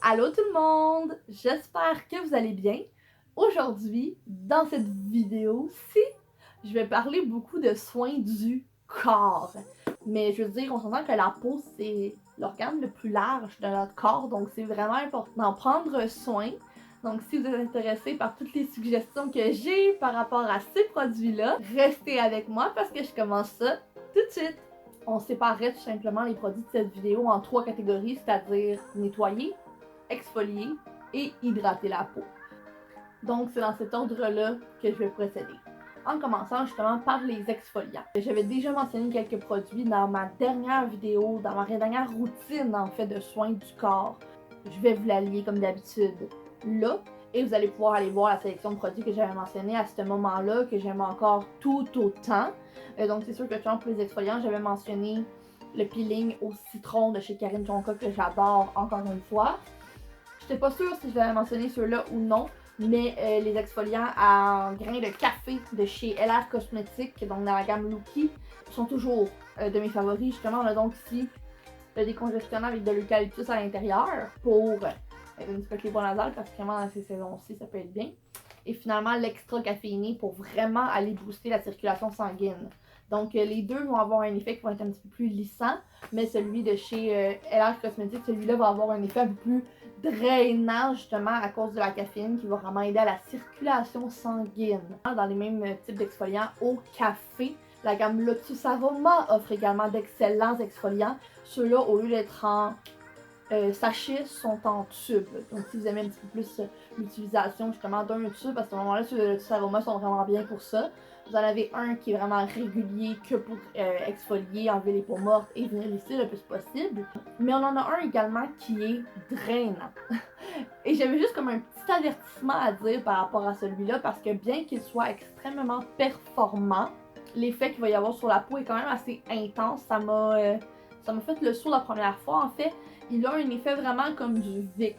Allô tout le monde! J'espère que vous allez bien. Aujourd'hui, dans cette vidéo-ci, je vais parler beaucoup de soins du corps. Mais je veux dire, on s'entend que la peau, c'est l'organe le plus large de notre corps, donc c'est vraiment important d'en prendre soin. Donc si vous êtes intéressé par toutes les suggestions que j'ai par rapport à ces produits-là, restez avec moi parce que je commence ça tout de suite. On séparerait tout simplement les produits de cette vidéo en 3 catégories, c'est-à-dire nettoyer, exfolier et hydrater la peau. Donc c'est dans cet ordre-là que je vais procéder. En commençant justement par les exfoliants. J'avais déjà mentionné quelques produits dans ma dernière vidéo, dans ma dernière routine en fait de soins du corps. Je vais vous la lier comme d'habitude là et vous allez pouvoir aller voir la sélection de produits que j'avais mentionné à ce moment-là, que j'aime encore tout autant. Donc c'est sûr que pour les exfoliants, j'avais mentionné le peeling au citron de chez Karine Jonka que j'adore encore une fois. J'étais pas sûre si je l'avais mentionné ceux-là ou non, mais les exfoliants à grains de café de chez LR Cosmetics, donc dans la gamme Lookie, sont toujours de mes favoris. Justement, on a donc ici le décongestionnant avec de l'eucalyptus à l'intérieur pour une petite peu les voies nasales, particulièrement dans ces saisons-ci, ça peut être bien. Et finalement, l'extra caféiné pour vraiment aller booster la circulation sanguine. Donc, les deux vont avoir un effet qui va être un petit peu plus lissant, mais celui de chez LR Cosmetics, celui-là va avoir un effet un peu plus drainant justement à cause de la caféine qui va vraiment aider à la circulation sanguine. Dans les mêmes types d'exfoliants au café, la gamme Lotus Aroma offre également d'excellents exfoliants. Ceux-là, au lieu d'être en sachets, sont en tube. Donc si vous aimez un petit peu plus l'utilisation justement d'un tube, à ce moment-là, ceux de Lotus Aroma sont vraiment bien pour ça. Vous en avez un qui est vraiment régulier que pour exfolier, enlever les peaux mortes et venir lisser le plus possible. Mais on en a un également qui est drainant. Et j'avais juste comme un petit avertissement à dire par rapport à celui-là parce que bien qu'il soit extrêmement performant, l'effet qu'il va y avoir sur la peau est quand même assez intense. Ça m'a fait le saut la première fois en fait. Il a un effet vraiment comme du Vicks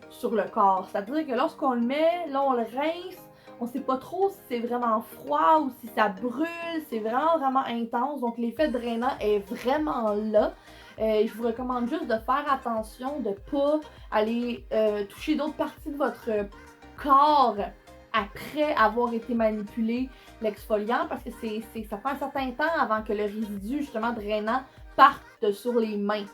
sur le corps. C'est-à-dire que lorsqu'on le met, là on le rince, on sait pas trop si c'est vraiment froid ou si ça brûle, c'est vraiment intense. Donc l'effet drainant est vraiment là. Je vous recommande juste de faire attention, de pas aller toucher d'autres parties de votre corps après avoir été manipulé l'exfoliant parce que ça prend un certain temps avant que le résidu justement drainant parte sur les mains.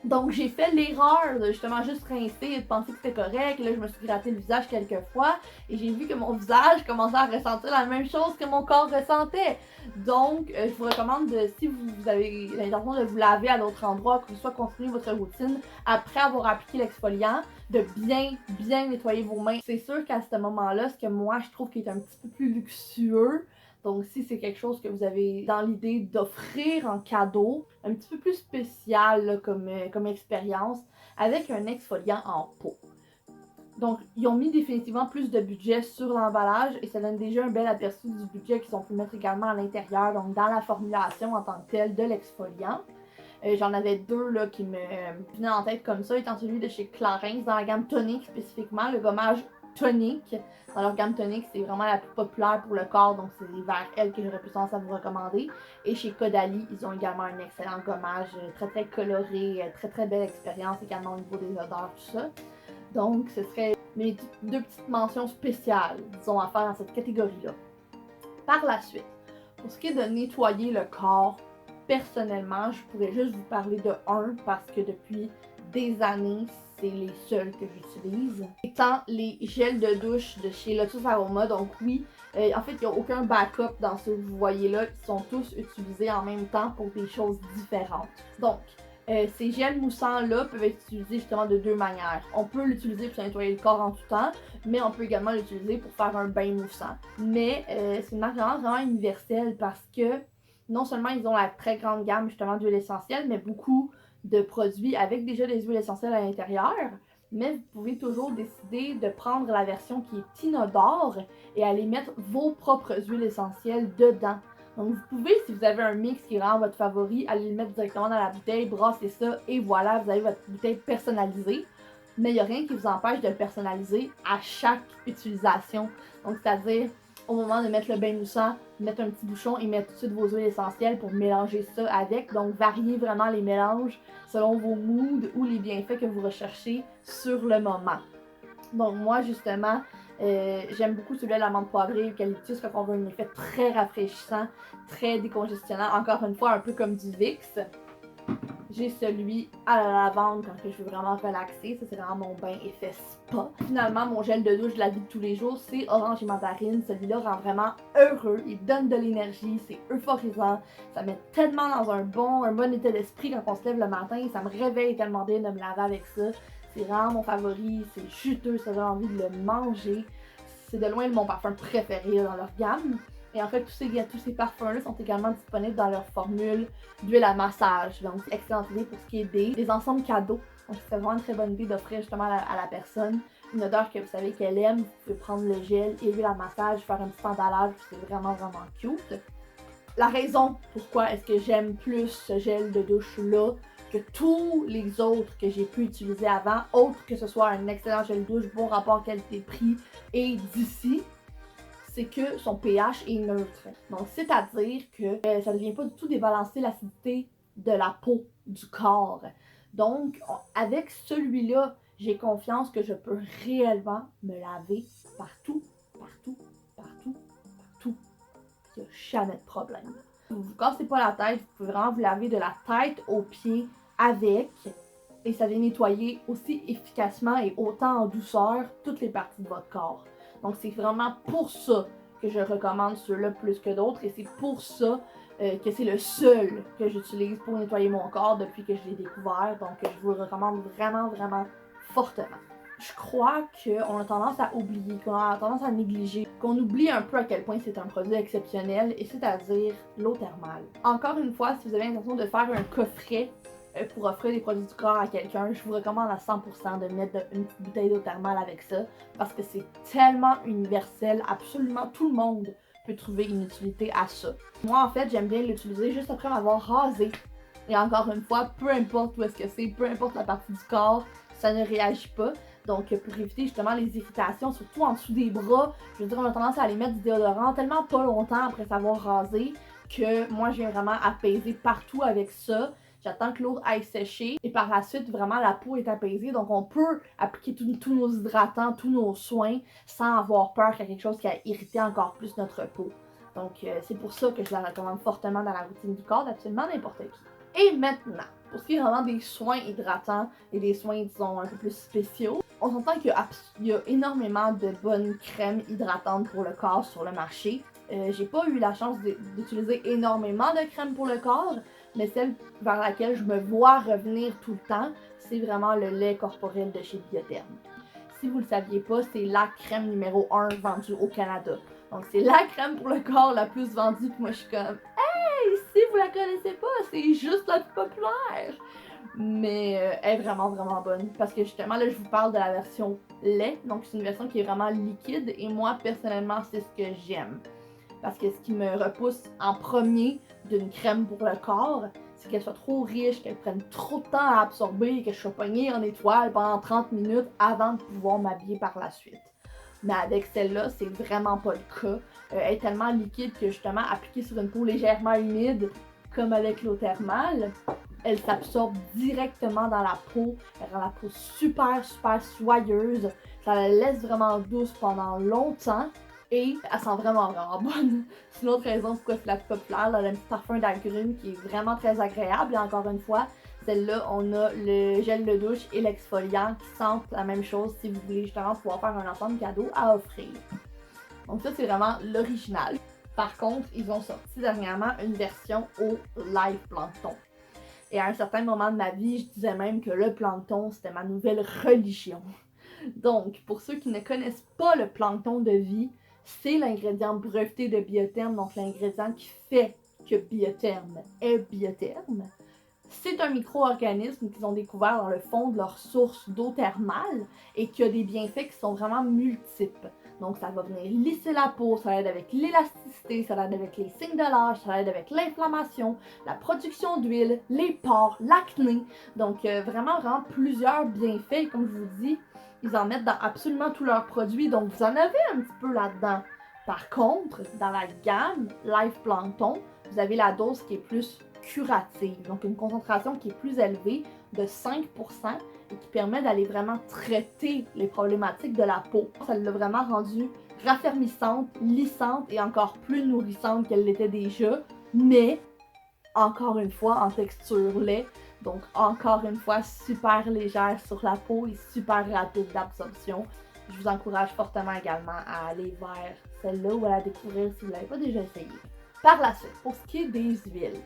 Donc j'ai fait l'erreur de justement juste rincer et de penser que c'était correct. Là je me suis gratté le visage quelques fois et j'ai vu que mon visage commençait à ressentir la même chose que mon corps ressentait. Donc je vous recommande de, si vous avez l'intention de vous laver à d'autres endroits, que vous soit continuer votre routine après avoir appliqué l'exfoliant, de bien nettoyer vos mains. C'est sûr qu'à ce moment-là, ce que moi je trouve qui est un petit peu plus luxueux, donc si c'est quelque chose que vous avez dans l'idée d'offrir en cadeau, un petit peu plus spécial là, comme expérience, avec un exfoliant en peau. Donc ils ont mis définitivement plus de budget sur l'emballage et ça donne déjà un bel aperçu du budget qu'ils ont pu mettre également à l'intérieur, donc dans la formulation en tant que telle de l'exfoliant. J'en avais deux là, qui me venaient en tête comme ça, étant celui de chez Clarins dans la gamme tonique spécifiquement, le gommage tonique. Dans leur gamme tonique, c'est vraiment la plus populaire pour le corps, donc c'est vers elle que j'aurais plus tendance à vous recommander. Et chez Caudalie, ils ont également un excellent gommage, très coloré, très belle expérience également au niveau des odeurs, tout ça. Donc ce serait mes deux petites mentions spéciales, disons, à faire dans cette catégorie-là. Par la suite, pour ce qui est de nettoyer le corps, personnellement, je pourrais juste vous parler de un parce que depuis des années, c'est les seuls que j'utilise. Étant les gels de douche de chez Lotus Aroma, donc oui, en fait, il n'y a aucun backup dans ceux que vous voyez là, qui sont tous utilisés en même temps pour des choses différentes. Donc, ces gels moussants-là peuvent être utilisés justement de deux manières. On peut l'utiliser pour nettoyer le corps en tout temps, mais on peut également l'utiliser pour faire un bain moussant. Mais c'est une marque vraiment universelle parce que non seulement ils ont la très grande gamme justement d'huiles essentielles, mais beaucoup de produits avec déjà des huiles essentielles à l'intérieur. Mais vous pouvez toujours décider de prendre la version qui est inodore et aller mettre vos propres huiles essentielles dedans. Donc vous pouvez, si vous avez un mix qui est vraiment votre favori, aller le mettre directement dans la bouteille, brasser ça et voilà, vous avez votre bouteille personnalisée. Mais il n'y a rien qui vous empêche de le personnaliser à chaque utilisation. Donc c'est-à-dire, au moment de mettre le bain moussant, mettre un petit bouchon et mettre tout de suite vos huiles essentielles pour mélanger ça avec. Donc, variez vraiment les mélanges selon vos moods ou les bienfaits que vous recherchez sur le moment. Donc, moi, justement, j'aime beaucoup celui à l'amande poivrée, eucalyptus, quand on veut un effet très rafraîchissant, très décongestionnant. Encore une fois, un peu comme du Vicks. J'ai celui à la lavande quand je veux vraiment relaxer. Ça, c'est vraiment mon bain effet spa. Finalement, mon gel de douche de la vie de tous les jours, c'est orange et mandarine. Celui-là rend vraiment heureux. Il donne de l'énergie. C'est euphorisant. Ça met tellement dans un bon état d'esprit quand on se lève le matin. Ça me réveille tellement bien de me laver avec ça. C'est vraiment mon favori. C'est juteux. Ça donne envie de le manger. C'est de loin mon parfum préféré dans leur gamme. Et en fait, tous ces parfums-là sont également disponibles dans leur formule d'huile à massage. Donc, c'est excellente idée pour ce qui est des ensembles cadeaux. Donc, c'est vraiment une très bonne idée d'offrir justement à la personne une odeur que vous savez qu'elle aime. Vous pouvez prendre le gel et l'huile à massage, faire un petit emballage, c'est vraiment cute. La raison pourquoi est-ce que j'aime plus ce gel de douche-là que tous les autres que j'ai pu utiliser avant, autre que ce soit un excellent gel de douche, bon rapport qualité-prix et d'ici, c'est que son pH est neutre. Donc, c'est-à-dire que ça ne vient pas du tout débalancer l'acidité de la peau, du corps. Donc, avec celui-là, j'ai confiance que je peux réellement me laver partout. Il n'y a jamais de problème. Vous vous cassez pas la tête, vous pouvez vraiment vous laver de la tête aux pieds avec. Et ça vient nettoyer aussi efficacement et autant en douceur toutes les parties de votre corps. Donc, c'est vraiment pour ça que je recommande ceux-là plus que d'autres. Et c'est pour ça que c'est le seul que j'utilise pour nettoyer mon corps depuis que je l'ai découvert. Donc, je vous le recommande vraiment fortement. Je crois qu'on a tendance à oublier, qu'on a tendance à négliger, qu'on oublie un peu à quel point c'est un produit exceptionnel, et c'est-à-dire l'eau thermale. Encore une fois, si vous avez l'intention de faire un coffret pour offrir des produits du corps à quelqu'un, je vous recommande à 100% de mettre une petite bouteille d'eau thermale avec ça, parce que c'est tellement universel, absolument tout le monde peut trouver une utilité à ça. Moi, en fait, j'aime bien l'utiliser juste après m'avoir rasé. Et encore une fois, peu importe où est-ce que c'est, peu importe la partie du corps, ça ne réagit pas. Donc, pour éviter justement les irritations, surtout en dessous des bras, je veux dire, on a tendance à aller mettre du déodorant tellement pas longtemps après s'avoir rasé que moi, je viens vraiment apaiser partout avec ça. J'attends que l'eau aille sécher et par la suite, vraiment, la peau est apaisée. Donc, on peut appliquer tous nos hydratants, tous nos soins sans avoir peur qu'il y ait quelque chose qui a irrité encore plus notre peau. Donc, c'est pour ça que je la recommande fortement dans la routine du corps d'absolument n'importe qui. Et maintenant, pour ce qui est vraiment des soins hydratants et des soins, disons, un peu plus spéciaux, on s'entend qu'il y a énormément de bonnes crèmes hydratantes pour le corps sur le marché. J'ai pas eu la chance d'utiliser énormément de crèmes pour le corps, mais celle vers laquelle je me vois revenir tout le temps, c'est vraiment le lait corporel de chez Biotherm. Si vous le saviez pas, c'est la crème numéro 1 vendue au Canada. Donc c'est la crème pour le corps la plus vendue, puis moi je suis comme « Hey, si vous la connaissez pas, c'est juste la plus populaire! » Mais elle est vraiment bonne, parce que justement là je vous parle de la version lait, donc c'est une version qui est vraiment liquide, et moi personnellement c'est ce que j'aime. Parce que ce qui me repousse en premier d'une crème pour le corps, c'est qu'elle soit trop riche, qu'elle prenne trop de temps à absorber et que je sois pognée en étoile pendant 30 minutes avant de pouvoir m'habiller par la suite. Mais avec celle-là, c'est vraiment pas le cas. Elle est tellement liquide que justement, appliquée sur une peau légèrement humide, comme avec l'eau thermale, elle s'absorbe directement dans la peau. Elle rend la peau super soyeuse. Ça la laisse vraiment douce pendant longtemps. Et elle sent vraiment bonne. C'est une autre raison pourquoi c'est la plus populaire. Elle a un petit parfum d'agrumes qui est vraiment très agréable. Et encore une fois, celle-là, on a le gel de douche et l'exfoliant qui sentent la même chose si vous voulez justement pouvoir faire un ensemble cadeau à offrir. Donc ça, c'est vraiment l'original. Par contre, ils ont sorti dernièrement une version au live plancton. Et à un certain moment de ma vie, je disais même que le plancton, c'était ma nouvelle religion. Donc, pour ceux qui ne connaissent pas le plancton de vie, c'est l'ingrédient breveté de Biotherm, donc l'ingrédient qui fait que Biotherm est Biotherm. C'est un micro-organisme qu'ils ont découvert dans le fond de leur source d'eau thermale et qui a des bienfaits qui sont vraiment multiples. Donc ça va venir lisser la peau, ça aide avec l'élasticité, ça aide avec les signes de l'âge, ça aide avec l'inflammation, la production d'huile, les pores, l'acné. Donc vraiment plusieurs bienfaits. Et comme je vous dis, ils en mettent dans absolument tous leurs produits. Donc vous en avez un petit peu là-dedans Par contre, dans la gamme Life Plankton, vous avez la dose qui est plus curative, donc une concentration qui est plus élevée de 5% et qui permet d'aller vraiment traiter les problématiques de la peau. Ça l'a vraiment rendue raffermissante, lissante et encore plus nourrissante qu'elle l'était déjà, mais encore une fois en texture lait, donc encore une fois super légère sur la peau et super rapide d'absorption. Je vous encourage fortement également à aller vers celle-là ou à la découvrir si vous ne l'avez pas déjà essayé. Par la suite, pour ce qui est des huiles,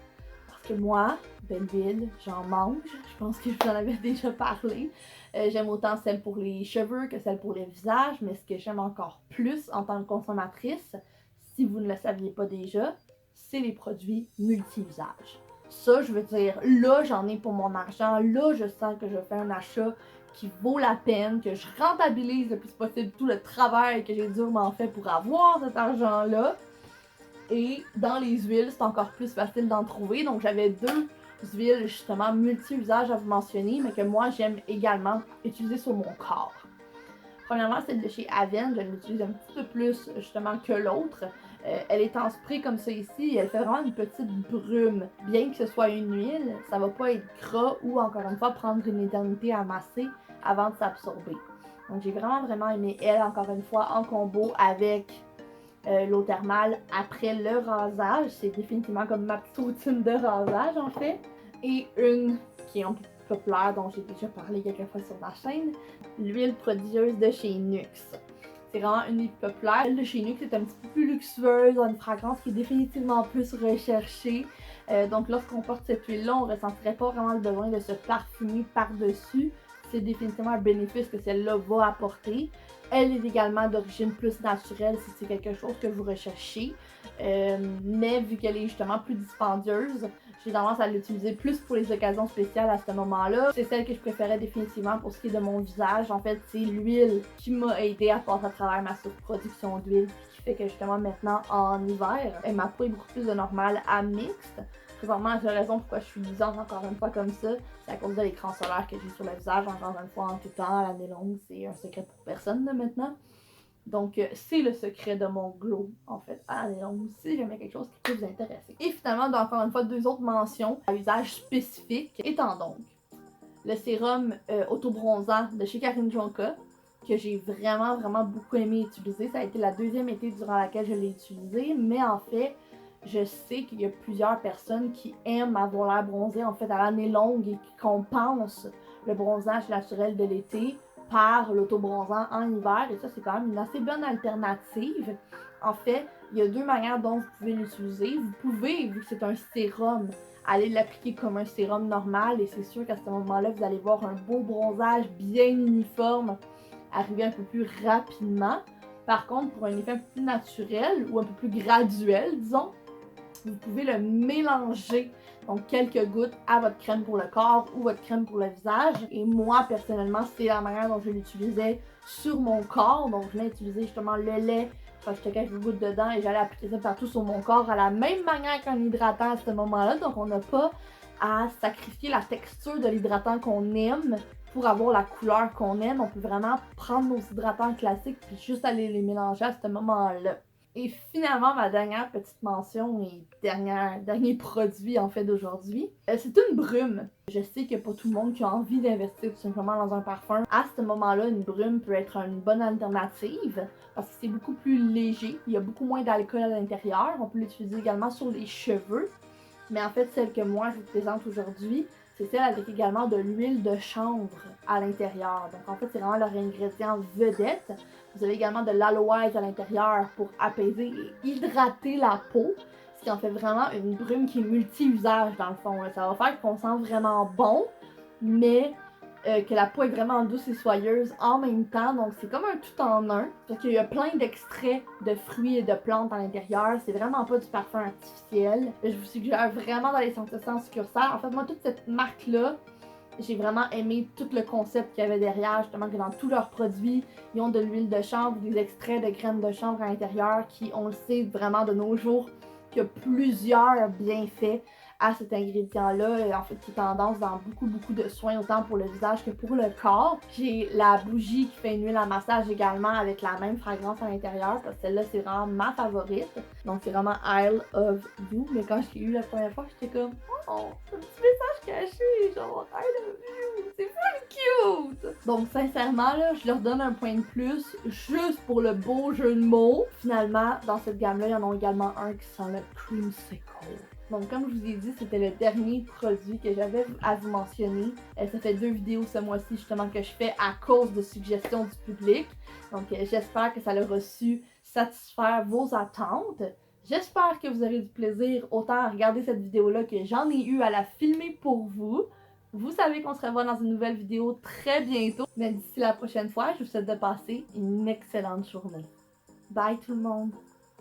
parce que moi, Belle-Ville, j'en mange, je pense que je vous en avais déjà parlé. J'aime autant celle pour les cheveux que celle pour le visage, mais ce que j'aime encore plus en tant que consommatrice, si vous ne le saviez pas déjà, c'est les produits multi-usages. Ça, je veux dire, là, j'en ai pour mon argent, là, je sens que je fais un achat qui vaut la peine, que je rentabilise le plus possible tout le travail que j'ai durement fait pour avoir cet argent-là. Et dans les huiles, c'est encore plus facile d'en trouver. Donc j'avais deux huiles justement multi-usages à vous mentionner, mais que moi j'aime également utiliser sur mon corps. Premièrement, celle de chez Avène, je l'utilise un petit peu plus justement que l'autre. Elle est en spray comme ça ici, et elle fait vraiment une petite brume. Bien que ce soit une huile, ça va pas être gras ou encore une fois prendre une éternité à masser avant de s'absorber. Donc j'ai vraiment aimé elle, encore une fois, en combo avec l'eau thermale après le rasage. C'est définitivement comme ma petite routine de rasage en fait. Et une qui est un peu populaire, dont j'ai déjà parlé quelques fois sur ma chaîne, l'huile prodigieuse de chez Nuxe. C'est vraiment une huile populaire. Celle de chez Nuxe est un petit peu plus luxueuse, a une fragrance qui est définitivement plus recherchée. Donc lorsqu'on porte cette huile-là, on ne ressentirait pas vraiment le besoin de se parfumer par-dessus. C'est définitivement un bénéfice que celle-là va apporter. Elle est également d'origine plus naturelle si c'est quelque chose que vous recherchez. Mais vu qu'elle est justement plus dispendieuse, j'ai tendance à l'utiliser plus pour les occasions spéciales à ce moment-là. C'est celle que je préférais définitivement pour ce qui est de mon visage. En fait, c'est l'huile qui m'a aidé à passer à travers ma surproduction d'huile, qui fait que justement maintenant en hiver, ma peau est beaucoup plus de normale à mixte. Présentement, la seule raison pourquoi je suis luisante encore une fois comme ça, c'est à cause de l'écran solaire que j'ai sur le visage encore une fois en tout temps, à l'année longue. C'est un secret pour personne là, maintenant. Donc, c'est le secret de mon glow, en fait, à l'année longue, si jamais quelque chose qui peut vous intéresser. Et finalement, encore une fois, deux autres mentions à usage spécifique, étant donc le sérum auto-bronzant de chez Karine Jonka, que j'ai vraiment beaucoup aimé utiliser. Ça a été la deuxième été durant laquelle je l'ai utilisé, mais en fait, je sais qu'il y a plusieurs personnes qui aiment avoir l'air bronzé en fait à l'année longue et qui compensent le bronzage naturel de l'été par l'auto-bronzant en hiver, et ça c'est quand même une assez bonne alternative. En fait, il y a deux manières dont vous pouvez l'utiliser. Vous pouvez, vu que c'est un sérum, aller l'appliquer comme un sérum normal, et c'est sûr qu'à ce moment-là, vous allez voir un beau bronzage bien uniforme arriver un peu plus rapidement. Par contre, pour un effet un peu plus naturel ou un peu plus graduel, disons, vous pouvez le mélanger, donc quelques gouttes à votre crème pour le corps ou votre crème pour le visage. Et moi, personnellement, c'est la manière dont je l'utilisais sur mon corps. Donc, je l'ai utilisé justement le lait, je jetais quelques gouttes dedans et j'allais appliquer ça partout sur mon corps à la même manière qu'un hydratant à ce moment-là. Donc, on n'a pas à sacrifier la texture de l'hydratant qu'on aime pour avoir la couleur qu'on aime. On peut vraiment prendre nos hydratants classiques puis juste aller les mélanger à ce moment-là. Et finalement, ma dernière petite mention et dernier produit en fait d'aujourd'hui, c'est une brume. Je sais qu'il n'y a pas tout le monde qui a envie d'investir tout simplement dans un parfum. À ce moment-là, une brume peut être une bonne alternative parce que c'est beaucoup plus léger, il y a beaucoup moins d'alcool à l'intérieur. On peut l'utiliser également sur les cheveux. Mais en fait, celle que moi je vous présente aujourd'hui, c'est celle avec également de l'huile de chanvre à l'intérieur. Donc en fait, c'est vraiment leur ingrédient vedette. Vous avez également de l'aloès à l'intérieur pour apaiser et hydrater la peau, ce qui en fait vraiment une brume qui est multi-usage dans le fond. Ça va faire qu'on sent vraiment bon, mais que la peau est vraiment douce et soyeuse en même temps. Donc c'est comme un tout en un. Parce qu'il y a plein d'extraits de fruits et de plantes à l'intérieur. C'est vraiment pas du parfum artificiel. Je vous suggère vraiment d'aller sentir ça en succursale. En fait, moi, toute cette marque-là, j'ai vraiment aimé tout le concept qu'il y avait derrière, justement que dans tous leurs produits, ils ont de l'huile de chanvre, des extraits de graines de chanvre à l'intérieur qui, on le sait vraiment de nos jours, qu'il y a plusieurs bienfaits à cet ingrédient-là, en fait, qui est tendance dans beaucoup de soins, autant pour le visage que pour le corps. J'ai la bougie qui fait une huile à massage également avec la même fragrance à l'intérieur, parce que celle-là, c'est vraiment ma favorite. Donc, c'est vraiment Isle of You. Mais quand je l'ai eu la première fois, j'étais comme, oh, un petit message caché, genre Isle of You, c'est full cute! Donc, sincèrement, là, je leur donne un point de plus juste pour le beau jeu de mots. Finalement, dans cette gamme-là, il y en a également un qui sent le creamsicle. Donc, comme je vous ai dit, c'était le dernier produit que j'avais à vous mentionner. Ça fait 2 vidéos ce mois-ci, justement, que je fais à cause de suggestions du public. Donc, j'espère que ça aura su satisfaire vos attentes. J'espère que vous aurez du plaisir autant à regarder cette vidéo-là que j'en ai eu à la filmer pour vous. Vous savez qu'on se revoit dans une nouvelle vidéo très bientôt. Mais d'ici la prochaine fois, je vous souhaite de passer une excellente journée. Bye tout le monde!